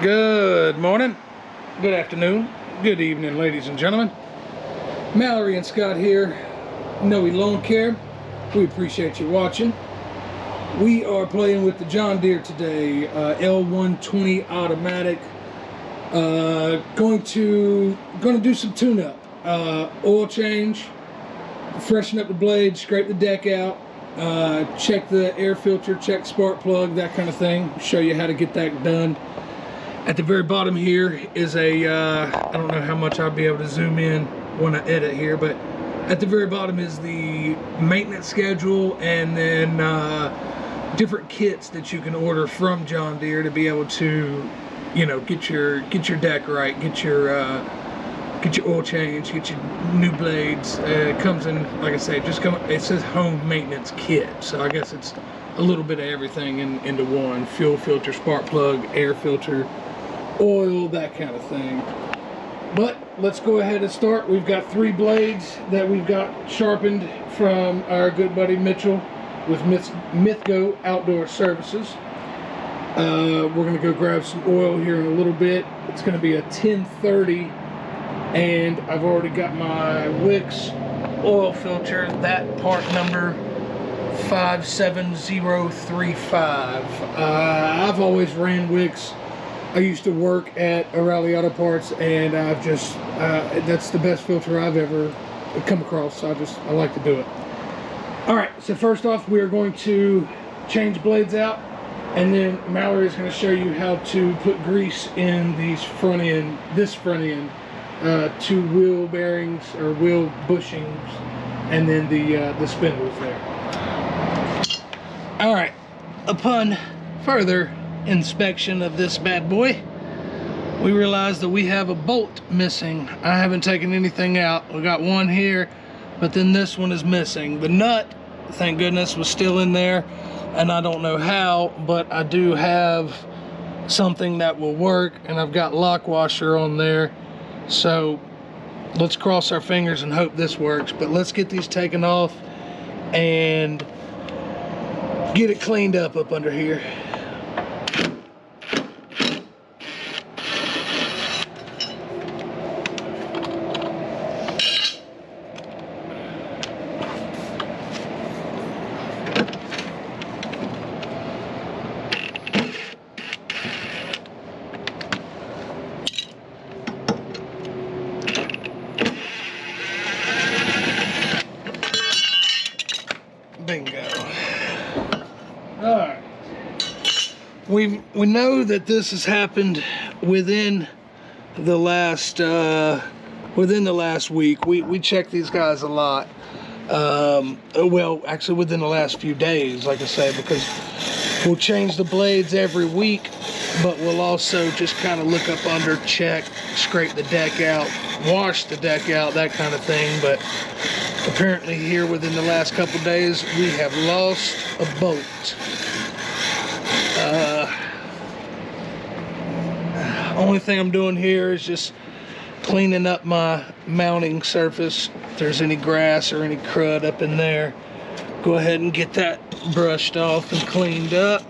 Good morning, good afternoon, good evening, ladies and gentlemen. Mallory and Scott here, Nooe Lawn Care. We appreciate you watching. We are playing with the John Deere today, L120 automatic. Going to do some tune-up, oil change, freshen up the blade, scrape the deck out, check the air filter, check spark plug, that kind of thing. Show you how to get that done. At the very bottom here is a, I don't know how much I'll be able to zoom in when I edit here, but at the very bottom is the maintenance schedule, and then different kits that you can order from John Deere to be able to, you know, get your deck right, get your oil change, get your new blades. It comes in, like I say, it says home maintenance kit, so I guess it's a little bit of everything into one: fuel filter, spark plug, air filter, oil, that kind of thing. But let's go ahead and start. We've got 3 blades that we've got sharpened from our good buddy Mitchell with Mythgo Outdoor Services. We're going to go grab some oil here in a little bit. It's going to be a 1030, and I've already got my Wix oil filter, that part number 57035. I've always ran Wix. I used to work at O'Reilly Auto Parts, and I've just that's the best filter I've ever come across, so I like to do it. Alright, so first off, we are going to change blades out, and then Mallory is going to show you how to put grease in this front end, to wheel bearings or wheel bushings, and then the spindles there. Alright, upon further inspection of this bad boy, we realized that we have a bolt missing. I haven't taken anything out. We got one here, but then this one is missing. The nut, thank goodness, was still in there, and I don't know how, but I do have something that will work, and I've got lock washer on there, so let's cross our fingers and hope this works. But let's get these taken off and get it cleaned up under here. Bingo. Alright. We know that this has happened within the last week. We check these guys a lot. Well, actually within the last few days, like I say, because we'll change the blades every week, but we'll also just kind of look up under, check, scrape the deck out, wash the deck out, that kind of thing. But apparently here within the last couple days, we have lost a bolt. Only thing I'm doing here is just cleaning up my mounting surface. If there's any grass or any crud up in there, go ahead and get that brushed off and cleaned up.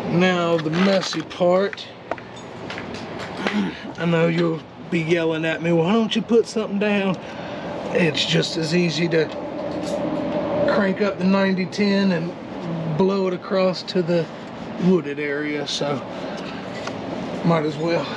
Now the messy part. I know you'll be yelling at me, why don't you put something down? It's just as easy to crank up the 90-10 and blow it across to the wooded area, so might as well.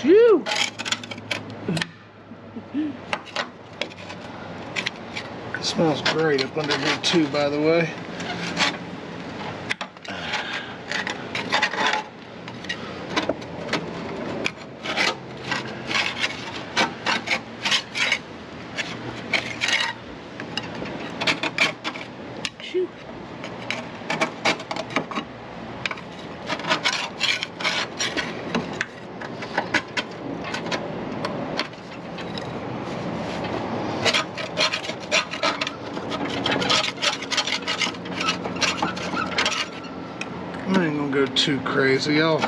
Phew! It smells great up under here too, by the way. I ain't gonna go too crazy. I'll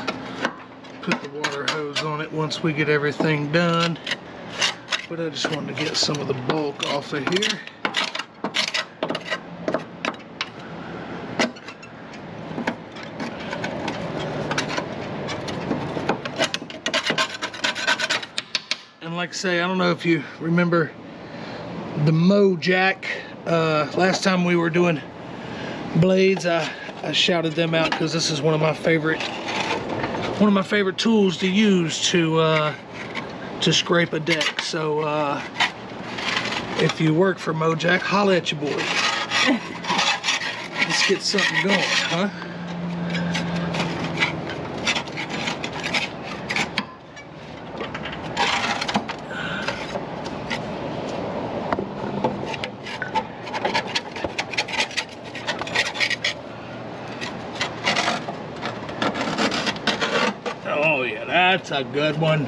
put the water hose on it once we get everything done. But I just wanted to get some of the bulk off of here. And like I say, I don't know if you remember the Mow jack. Last time we were doing blades, I shouted them out because this is one of my favorite tools to use to scrape a deck. So if you work for Mow Jack, holla at your boy. Let's get something going, huh? Oh yeah, that's a good one.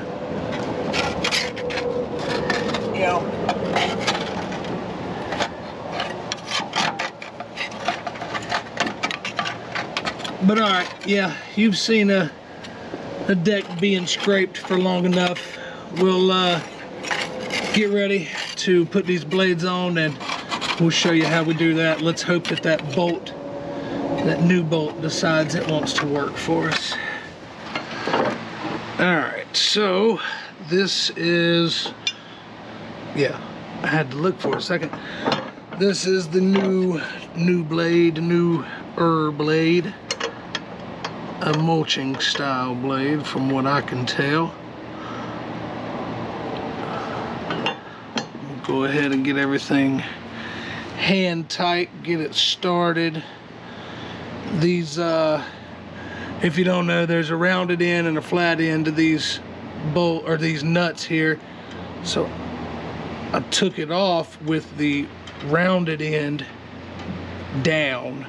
Yeah. But all right, yeah, you've seen a deck being scraped for long enough. We'll get ready to put these blades on, and we'll show you how we do that. Let's hope that that new bolt decides it wants to work for us. All right, so this is, yeah, I had to look for a second. This is the new blade, Nooe blade, a mulching style blade from what I can tell. We'll go ahead and get everything hand tight, get it started. These, if you don't know, there's a rounded end and a flat end to these these nuts here. So I took it off with the rounded end down.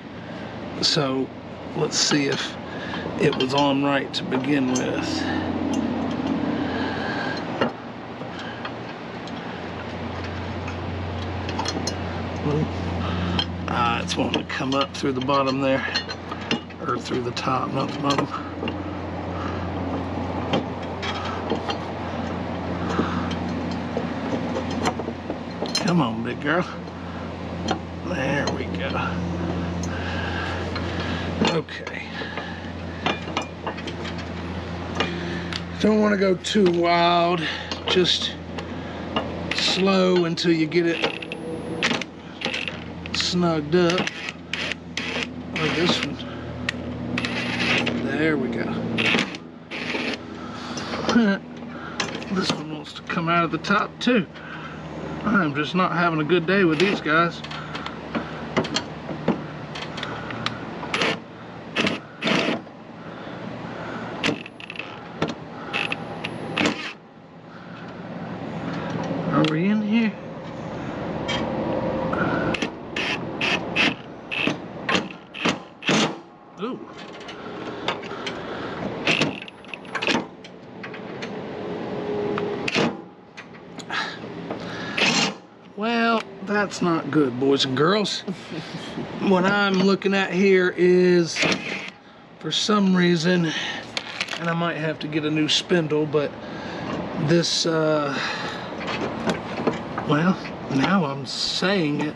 So let's see if it was on right to begin with. It's wanting to come up through the bottom there, or through the top, not the bottom. Come on, big girl. There we go. Okay. Don't want to go too wild, just slow until you get it snugged up. Or this one. There we go. This one wants to come out of the top too. I'm just not having a good day with these guys. Are we in here? Ooh. Well, that's not good, boys and girls. What I'm looking at here is, for some reason, and I might have to get a new spindle, but this, well, now I'm saying it,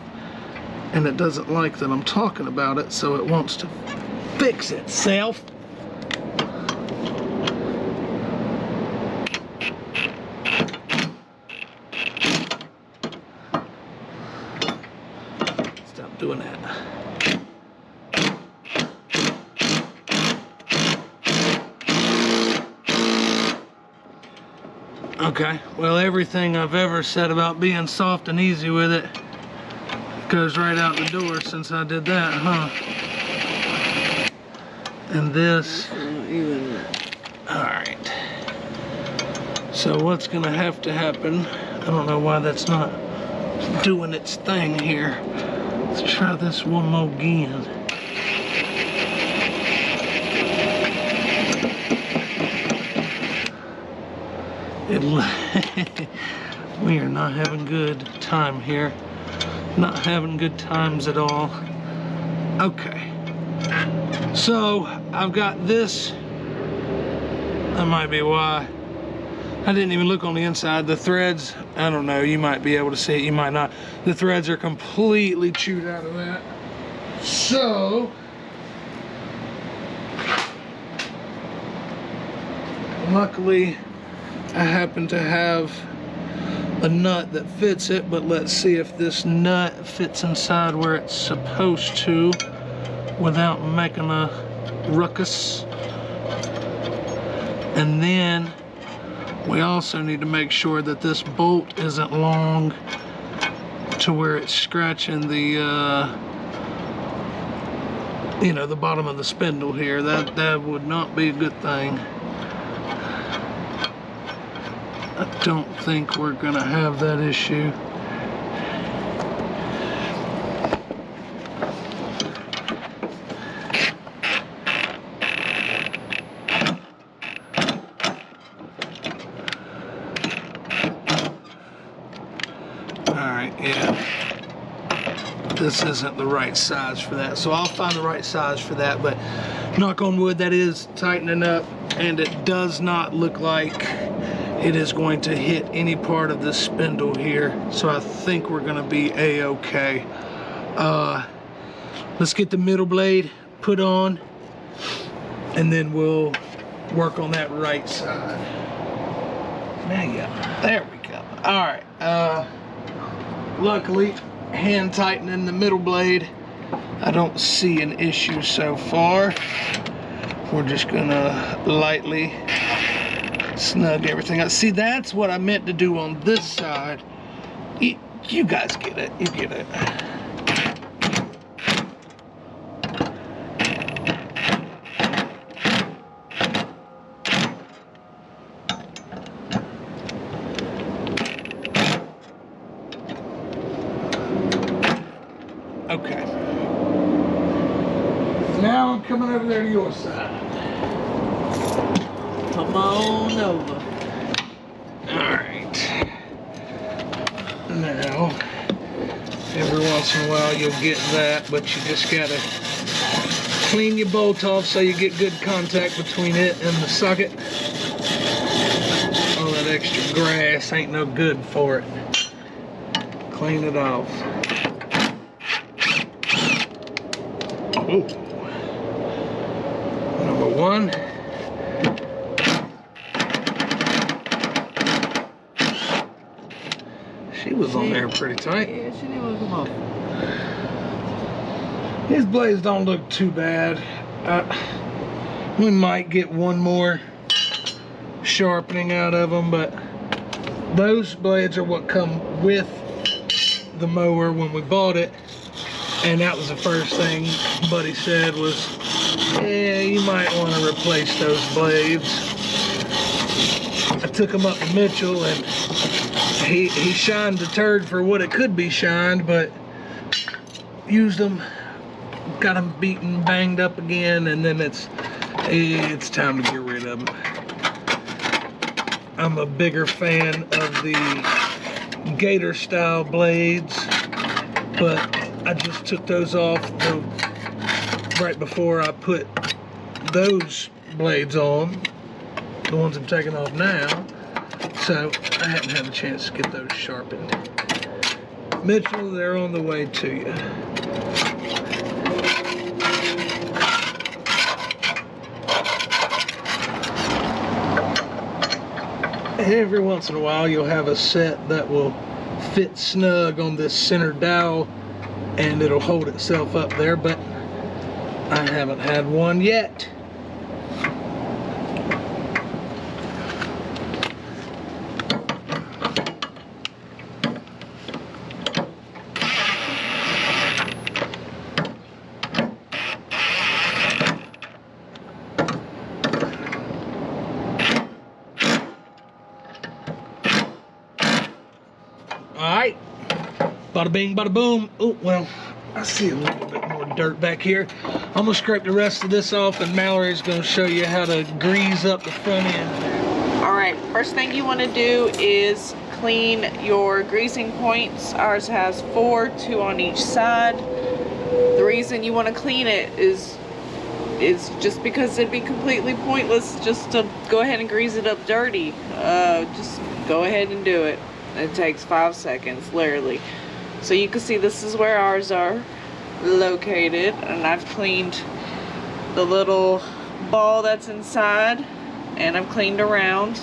and it doesn't like that I'm talking about it, so it wants to fix itself. Stop doing that. Okay, well, everything I've ever said about being soft and easy with it goes right out the door since I did that, huh? And this, alright. So what's gonna have to happen, I don't know why that's not doing its thing here. Let's try this one more again. We are not having good time here. Not having good times at all. Okay. So I've got this. That might be why. I didn't even look on the inside. The threads, I don't know, you might be able to see it, you might not. The threads are completely chewed out of that. So, luckily, I happen to have a nut that fits it, but let's see if this nut fits inside where it's supposed to without making a ruckus. And then we also need to make sure that this bolt isn't long to where it's scratching the you know, the bottom of the spindle here. That would not be a good thing. I don't think we're gonna have that issue. Alright, yeah. This isn't the right size for that, so I'll find the right size for that, but knock on wood, that is tightening up, and it does not look like it is going to hit any part of the spindle here, so I think we're gonna be a-okay. Let's get the middle blade put on, and then we'll work on that right side. There we go. All right, luckily, hand tightening the middle blade, I don't see an issue so far. We're just gonna lightly snug everything up. See, that's what I meant to do on this side. You guys get it, you get it. Okay. Now I'm coming over there to your side. Come on over. Alright. Now, every once in a while you'll get that, but you just gotta clean your bolt off so you get good contact between it and the socket. All that extra grass ain't no good for it. Clean it off. Ooh. Number one. She was on there pretty tight. Yeah, she didn't want to come off. These blades don't look too bad. We might get one more sharpening out of them, but those blades are what come with the mower when we bought it. And that was the first thing Buddy said was, yeah, you might want to replace those blades. I took them up to Mitchell, and he shined the turd for what it could be shined, but used them, got them beaten, banged up again, and then it's time to get rid of them. I'm a bigger fan of the gator style blades, but I just took those off right before I put those blades on, the ones I'm taking off now, so I haven't had a chance to get those sharpened. Mitchell, they're on the way to you. Every once in a while you'll have a set that will fit snug on this center dowel and it'll hold itself up there, but I haven't had one yet. Alright, bada bing, bada boom. Oh, well, I see a little bit more dirt back here. I'm gonna scrape the rest of this off, and Mallory's gonna show you how to grease up the front end. Alright, first thing you want to do is clean your greasing points. Ours has 4, 2 on each side. The reason you want to clean it is it's just because it'd be completely pointless just to go ahead and grease it up dirty. Just go ahead and do it. It takes 5 seconds, literally. So you can see this is where ours are located, and I've cleaned the little ball that's inside, and I've cleaned around.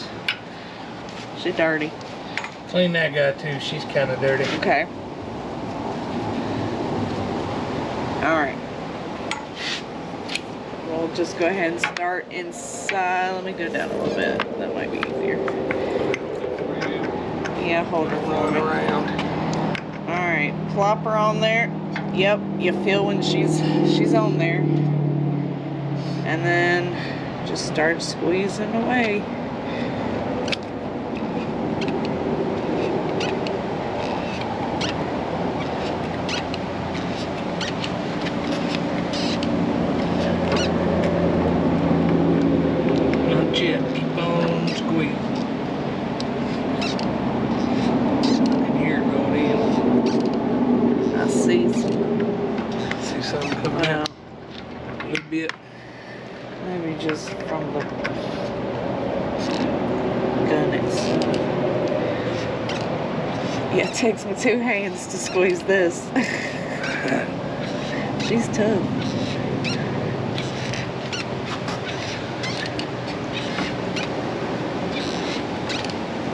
She's dirty. Clean that guy too, she's kind of dirty. Okay. Alright. We'll just go ahead and start inside. Let me go down a little bit. That might be easier. Yeah, hold her for me. Alright, plop her on there. Yep, you feel when she's on there. And then just start squeezing away. Not yet, keep on squeezing. I can hear it going in. I see Something coming out. A little bit. maybe just from the gun itself. Yeah, it takes me 2 hands to squeeze this. She's tough.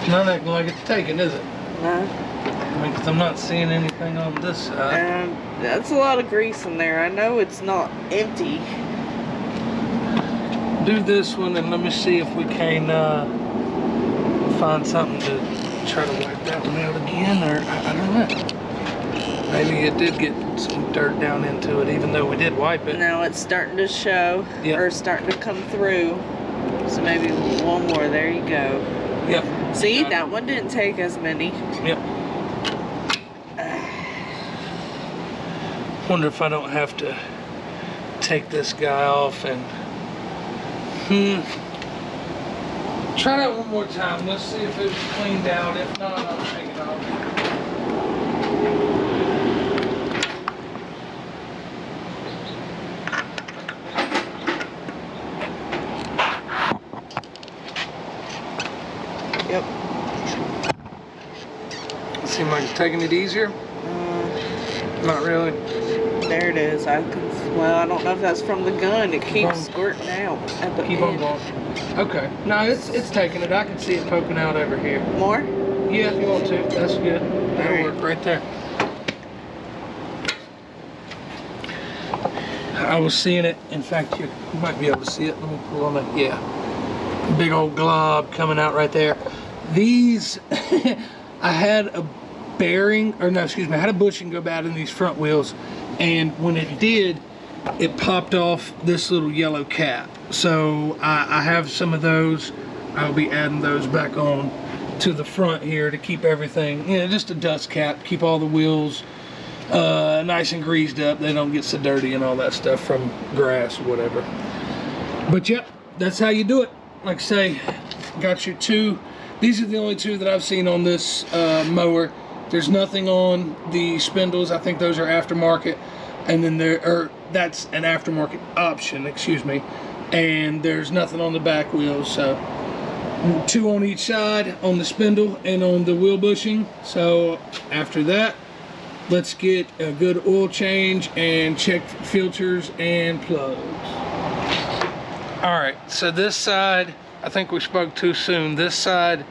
Not acting like it's taken, is it? No. I mean, 'cause I'm not seeing anything on this side. That's a lot of grease in there. I know it's not empty. Do this one and let me see if we can find something to try to wipe that one out again, or I don't know. Maybe it did get some dirt down into it, even though we did wipe it. Now it's starting to show, Yep. or starting to come through. So maybe one more. There you go. Yep. See, that one didn't take as many. Yep. Wonder if I don't have to take this guy off and try that one more time. Let's see if it's cleaned out. If not, I'll take it off. Yep. Seem like it's taking it easier? Not really. There it is. Well, I don't know if that's from the gun. It keeps on. squirting out at the Keep on end. going. Okay. No, it's taking it. I can see it poking out over here. More? Yeah, if you want to. That's good. That'll Alright. work right there. I was seeing it. In fact, you might be able to see it. Let me pull on it. Yeah. Big old glob coming out right there. These, I had a bearing, or no, excuse me, I had a bushing go bad in these front wheels, and when it did, it popped off this little yellow cap. So I have some of those. I'll be adding those back on to the front here to keep everything, you know, just a dust cap, keep all the wheels nice and greased up. They don't get so dirty and all that stuff from grass or whatever. But yep, that's how you do it. Like I say, got your two. These are the only two that I've seen on this mower. There's nothing on the spindles. I think those are aftermarket. And then that's an aftermarket option, excuse me. And there's nothing on the back wheels. So 2 on each side on the spindle and on the wheel bushing. So after that, let's get a good oil change and check filters and plugs. All right, so this side, I think we spoke too soon. This side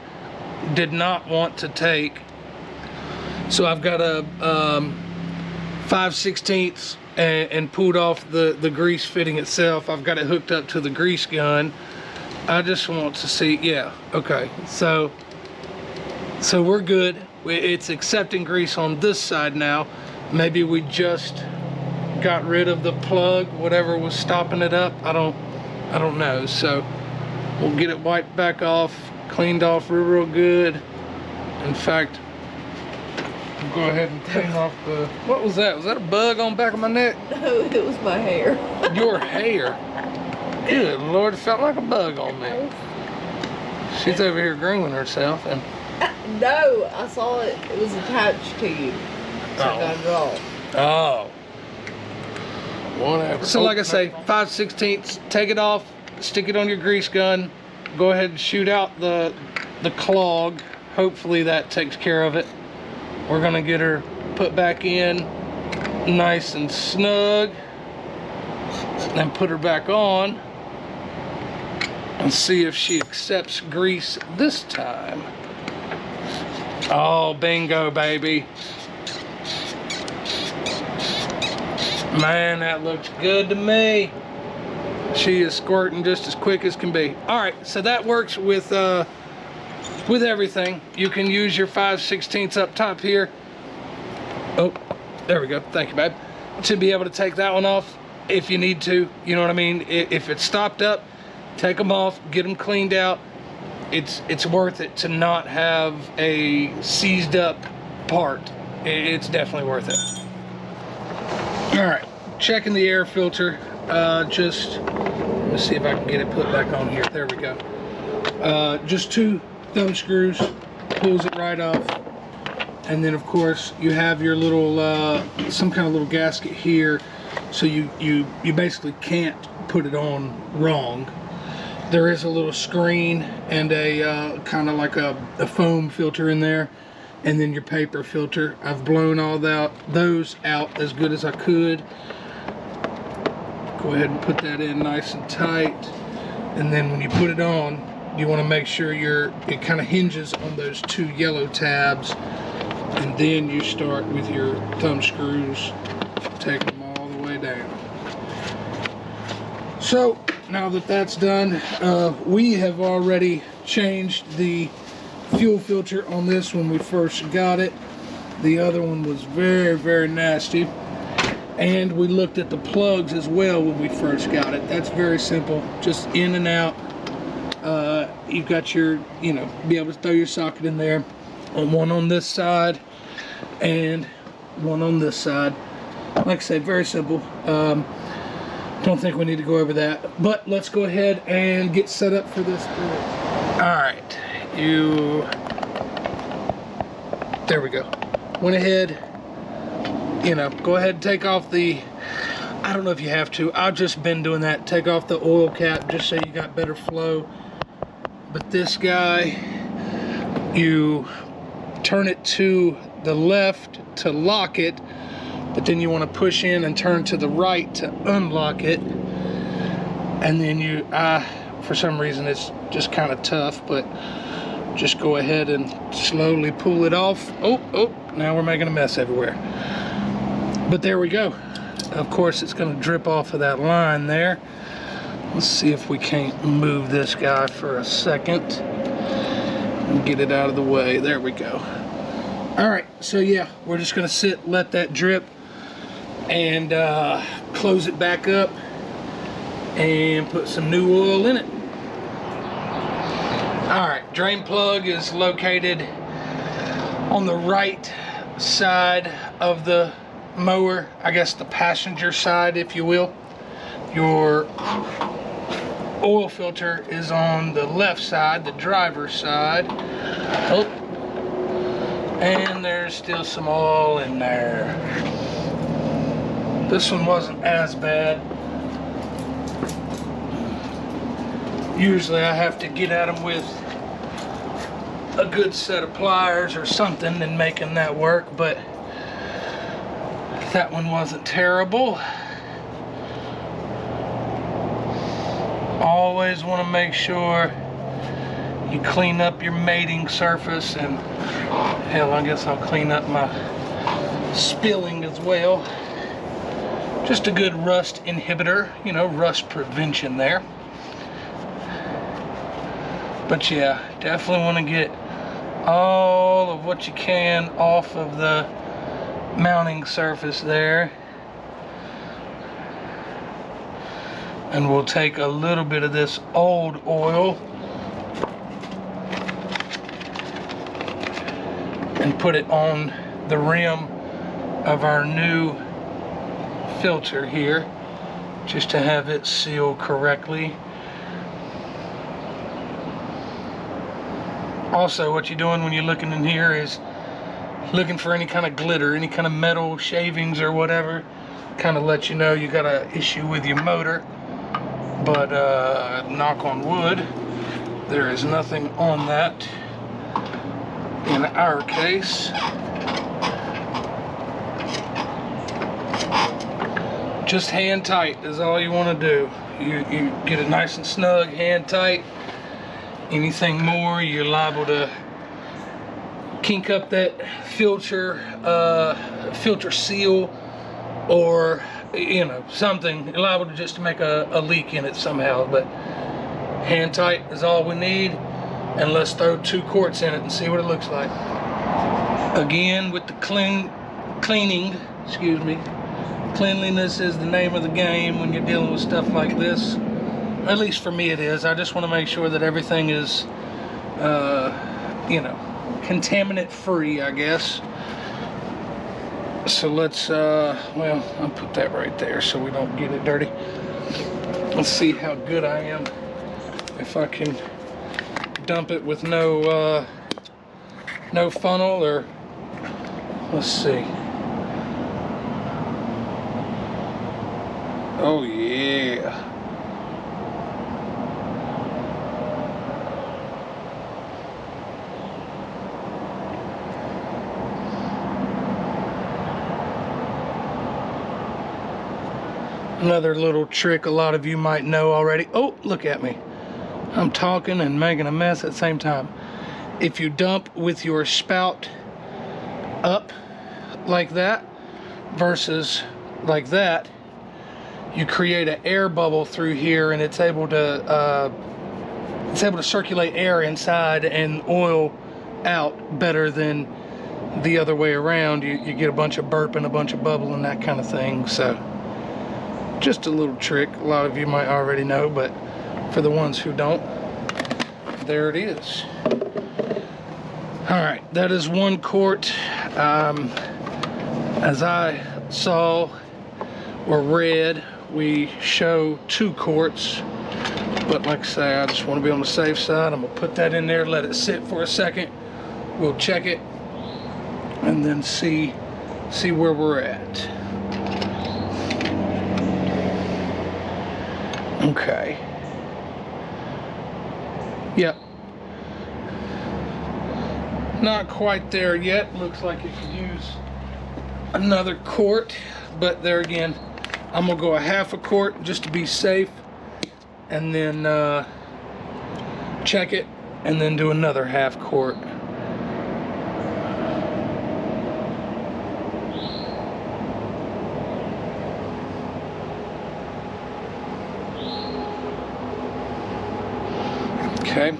did not want to take. So I've got a 5/16 and pulled off the grease fitting itself. I've got it hooked up to the grease gun. I just want to see, yeah, okay. So we're good. It's accepting grease on this side now. Maybe we just got rid of the plug, whatever was stopping it up. I don't know. So we'll get it wiped back off, cleaned off real good. In fact, we'll go ahead and clean off the, what was that? Was that a bug on the back of my neck? No, it was my hair. Your hair. Good Lord, it felt like a bug on me. She's over here grooming herself and No, I saw it. It was attached to you. So I got it off. oh. One after. So like I say, 5/16, take it off, stick it on your grease gun, go ahead and shoot out the clog. Hopefully that takes care of it. We're gonna get her put back in nice and snug, and put her back on and see if she accepts grease this time. Oh, bingo, baby. Man, that looks good to me. She is squirting just as quick as can be. All right, so that works with everything. You can use your 5/16 up top here. Oh, there we go. Thank you, babe. To be able to take that one off if you need to. You know what I mean? If it's stopped up, take them off, get them cleaned out. It's worth it to not have a seized up part. It's definitely worth it. All right, checking the air filter. Just let me see if I can get it put back on here. There we go. Just 2 thumb screws, pulls it right off. And then of course you have your little some kind of little gasket here, so you basically can't put it on wrong. There is a little screen and a kind of like a foam filter in there, and then your paper filter. I've blown all those out as good as I could. Go ahead and put that in nice and tight, and then when you put it on, you want to make sure it kind of hinges on those 2 yellow tabs, and then you start with your thumb screws, take them all the way down. So now that that's done, we have already changed the fuel filter on this when we first got it. The other one was very, very nasty. And we looked at the plugs as well when we first got it. That's very simple, just in and out. You've got your, be able to throw your socket in there. One on this side and one on this side. Like I said, very simple. Don't think we need to go over that, but let's go ahead and get set up for this. All right, there we go. Went ahead, go ahead and take off the, I don't know if you have to, I've just been doing that, take off the oil cap just so you got better flow. But this guy, you turn it to the left to lock it, but then you want to push in and turn to the right to unlock it. And then for some reason it's just kind of tough, but just go ahead and slowly pull it off. Oh, now we're making a mess everywhere. But there we go. Of course it's going to drip off of that line there. Let's see if we can't move this guy for a second and get it out of the way. There we go. All right, so yeah, we're just going to let that drip, and close it back up and put some new oil in it. All right, drain plug is located on the right side of the mower, I guess the passenger side, if you will. Your oil filter is on the left side, the driver's side. Oh, and there's still some oil in there. This one wasn't as bad. Usually I have to get at them with a good set of pliers or something and making that work, but that one wasn't terrible. Always want to make sure you clean up your mating surface, and hell, I guess I'll clean up my spilling as well. Just a good rust inhibitor, rust prevention there. But yeah, definitely want to get all of what you can off of the mounting surface there. And we'll take a little bit of this old oil and put it on the rim of our new filter here, just to have it sealed correctly. Also, what you're doing when you're looking in here is looking for any kind of glitter, any kind of metal shavings or whatever, kind of let you know you got an issue with your motor. But knock on wood, there is nothing on that in our case. Just hand tight is all you want to do. You get it nice and snug, hand tight. Anything more, you're liable to kink up that filter seal, or you know, something. You're liable to just make a leak in it somehow. But hand tight is all we need, and let's throw 2 quarts in it and see what it looks like. Again, with the cleaning, excuse me, cleanliness is the name of the game when you're dealing with stuff like this. At least for me it is. I just want to make sure that everything is, you know, contaminant free, I guess. So let's, well, I'll put that right there so we don't get it dirty. Let's see how good I am if I can dump it with no funnel, or let's see. Oh yeah. Another little trick a lot of you might know already. Oh, look at me. I'm talking and making a mess at the same time. If you dump with your spout up like that versus like that, you create an air bubble through here, and it's able to circulate air inside and oil out better than the other way around. You get a bunch of burp and a bunch of bubble and that kind of thing. So just a little trick a lot of you might already know, but for the ones who don't, there it is. All right, that is 1 quart. As I saw or read, we show 2 quarts, but like I say, I just want to be on the safe side. I'm gonna put that in there, let it sit for a second. We'll check it and then see where we're at. Okay. Yep. Not quite there yet. Looks like it could use another quart, but there again, I'm gonna go a 1/2 quart just to be safe, and then check it, and then do another 1/2 quart. Okay.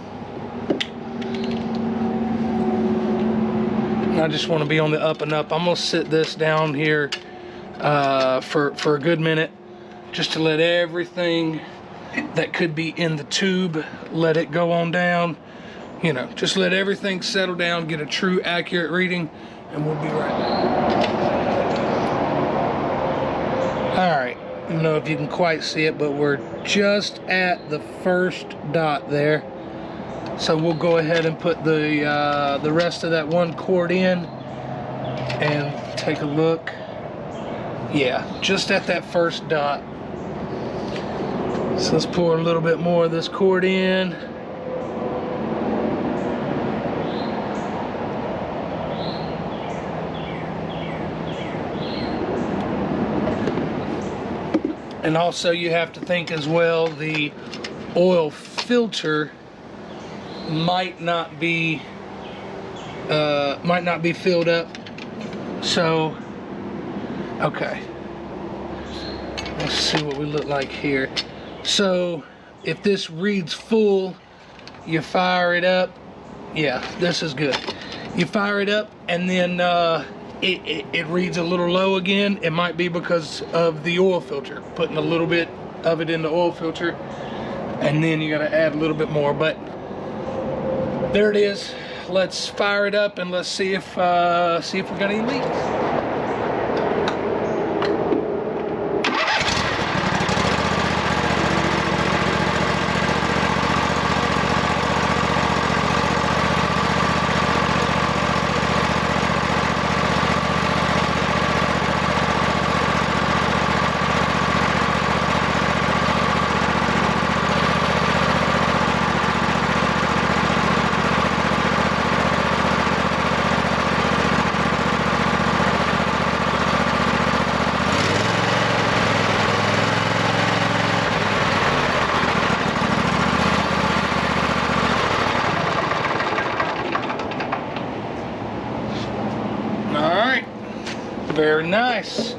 I just want to be on the up and up. I'm gonna sit this down here for a good minute, just to let everything that could be in the tube, let it go on down. You know, just let everything settle down, get a true accurate reading, and we'll be right back. All right, I don't know if you can quite see it, but we're just at the first dot there. So we'll go ahead and put the rest of that 1 quart in and take a look. Yeah, just at that first dot. So let's pour a little bit more of this quart in. And also you have to think as well, the oil filter might not be filled up. So okay, let's see what we look like here. So if this reads full, you fire it up. Yeah, this is good. You fire it up, and then it reads a little low again. It might be because of the oil filter, putting a little bit of it in the oil filter, and then you got to add a little bit more. But there it is. Let's fire it up and let's see if we got any leaks. Very nice.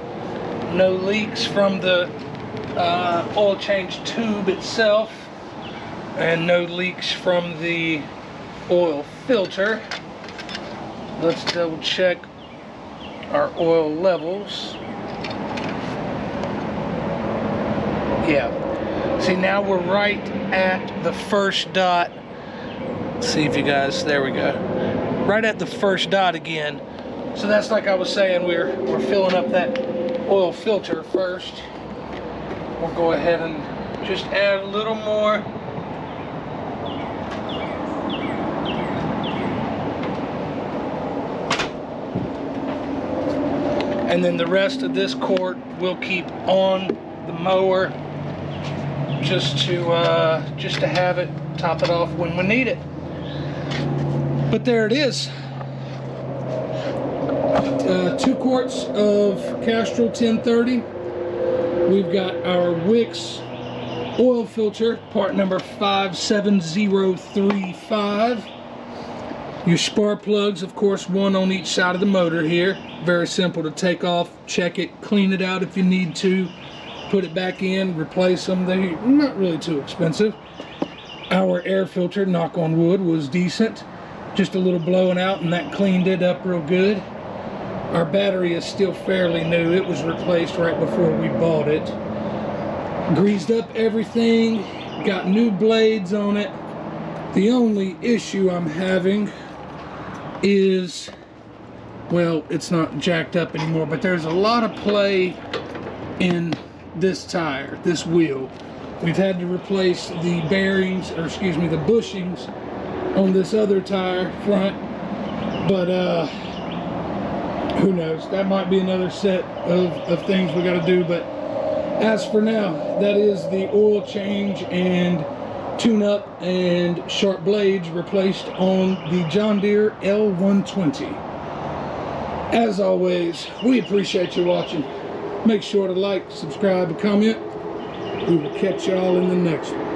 No leaks from the oil change tube itself, and no leaks from the oil filter. Let's double check our oil levels. Yeah. See, now we're right at the first dot. Let's see if you guys, there we go. Right at the first dot again. So that's like I was saying, we're filling up that oil filter first. We'll go ahead and just add a little more. And then the rest of this quart we'll keep on the mower just to have it, top it off when we need it. But there it is. 2 quarts of Castrol 1030. We've got our Wix oil filter, part number 57035. Your spark plugs, of course, one on each side of the motor here. Very simple to take off, check it, clean it out if you need to, put it back in, replace them. They're not really too expensive. Our air filter, knock on wood, was decent. Just a little blowing out and that cleaned it up real good. Our battery is still fairly new. It was replaced right before we bought it. Greased up everything, got new blades on it. The only issue I'm having is, well, it's not jacked up anymore, but there's a lot of play in this tire, this wheel. We've had to replace the bearings, or excuse me, the bushings on this other tire front, but who knows, that might be another set of things we got to do. But as for now, that is the oil change and tune-up and sharp blades replaced on the John Deere L120. As always, we appreciate you watching. Make sure to like, subscribe, and comment. We will catch y'all in the next one.